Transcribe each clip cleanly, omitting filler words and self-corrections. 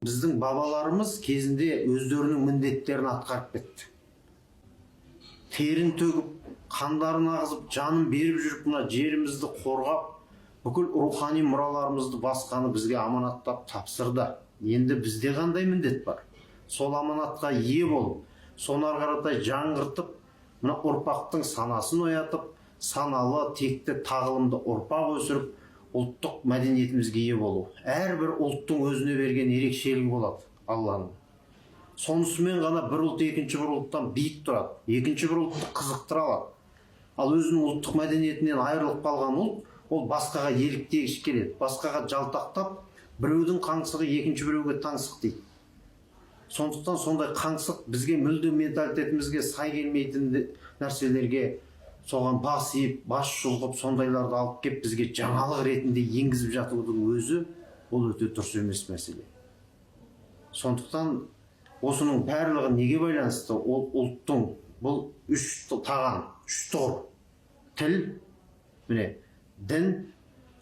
Біздің бабаларымыз кезінде өздерінің міндеттерін атқарып кетті. Терін төгіп, қандарын ағызып, жанын беріп жүріп, мына жерімізді қорғап, бүкіл рухани мұраларымызды басқаны бізге аманаттап тапсырды. Енді бізде қандай міндет бар? Сол аманатқа ие болып, соны ары қаратай жаңғыртып, мына ұрпақтың санасын оятып, саналы, текті, тағылымды ұрпақ өсіріп, ұлттық мәдениетімізге ие болу. Әрбір ұлттың өзіне берген ерекшелігі болады Алланың. Сонысымен ғана бір ұлт екінші бір ұлттан биік тұрады, екінші бір ұлтты қызықтыра алады. Ал өзінің ұлттық мәдениетінен айырылып қалған ұлт, ол басқаға еліктегіш келеді, басқаға жалтақтап, біреудің қаңсығы екінші біреуге таңсық дейді. Сондықтан сондай қаңсық бізге мүлде менталитетімізге сай келмейтін нәрселерге соған бас иіп, бас шұлғып, сондайларды алып кеп бізге жаңалық ретінде енгізіп жатудың өзі ол өте дұрыс емес мәселе. Сондықтан осының барлығы неге байланысты? Ол ұлттың бұл үш таған, үш тұғыр. Тіл, міне, дін,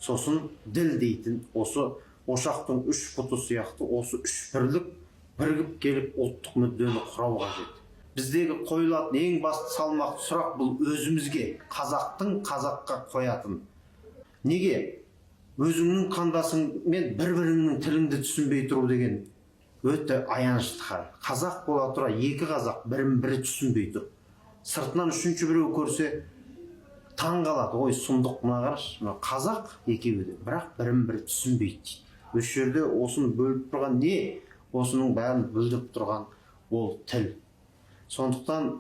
сосын діл дейтін осы ошақтың үш бұты сияқты осы үш бірлік бірігіп келіп ұлттық мүддені құрау қажет. Біздегі қойылатын ең басты салмақты сұрақ бұл өзімізге, қазақтың қазаққа қоятын. Неге? Өзіңнің қандасыңмен бір-біріңнің тіліңді түсінбей тұру деген өте аянышты хал. Қазақ бола тұра екі қазақ бірін-бірі түсінбей тұр. Сыртынан үшінші біреу көрсе таң қалады. Ой, сұмдық, мына қарашы, қазақ екеуі де, бірақ бірін-бірі түсінбейді. Осы жерде осыны бөліп тұрған не? Осының бәрін білдіріп тұрған ол тіл. Сондықтан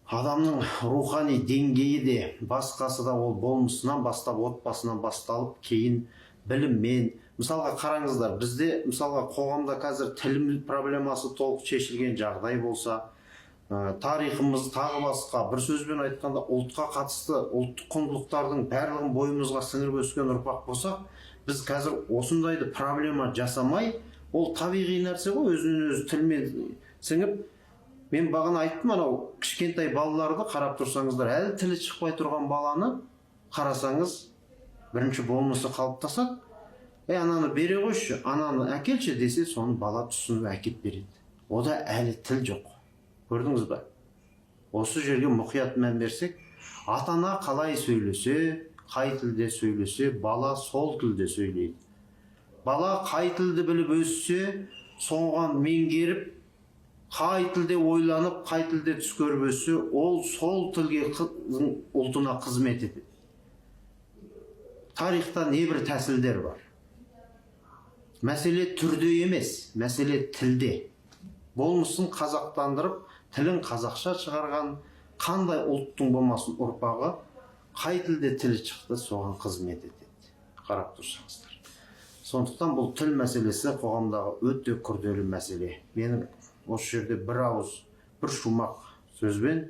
адамның рухани деңгейі де басқасы да ол болмысынан бастап, отбасынан басталып, кейін біліммен. Мысалға қараңыздар, бізде мысалға қоғамда қазір тіл проблемасы толық шешілген жағдай болса, тарихымыз тағы басқа, бір сөзбен айтқанда ұлтқа қатысты ұлттық құндылықтардың барлығын бойымызға сіңіріп өскен ұрпақ болсақ, біз қазір осындайды проблема жасамай, ол табиғи нәрсе ғой, өзінен өзі тілмен сіңіп. Мен бағана айттым, анау кішкентай балаларды қарап тұрсаңыздар, әлі тілі шықпай тұрған баланы қарасаңыз, бірінші болмысы қалыптасады. Ананы бере қойшы, ананы әкелші десе, соны бала түсініп әкеп береді. Ода әлі тіл жоқ. Көрдіңіз ба? Осы жерге мұқият мән берсек, ата-ана қалай сөйлесе, қай тілде сөйлесе, бала сол тілде сөйлейді. Бала қай тілді біліп өссе, соған меңгеріп, қай тілде ойланып, қай тілде түс көріп өссе, ол сол тілге ұлтына қызмет етеді. Тарихта небір тәсілдер бар. Мәселе түрде емес, мәселе тілде. Болмысын қазақтандырып, тілін қазақша шығарған қандай ұлттың болмасын ұрпағы, қай тілде тілі шықты, соған қызмет етеді. Қарап тұрсаңыздар. Сондықтан бұл тіл мәселесі қоғамдағы өте күрделі мәселе. Менің осы жерде бір ауыз, бір шумақ сөзбен,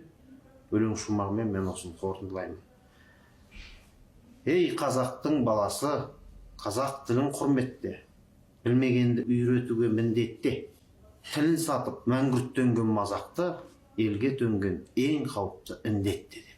өлең шумағымен мен осыны қорытындылаймын. Ей қазақтың баласы, қазақ тілін құрметте, білмегенді үйретуге міндетте. Тілін сатып мәңгүрттенген мазақты, елге төнген ең қауіпті індет деді.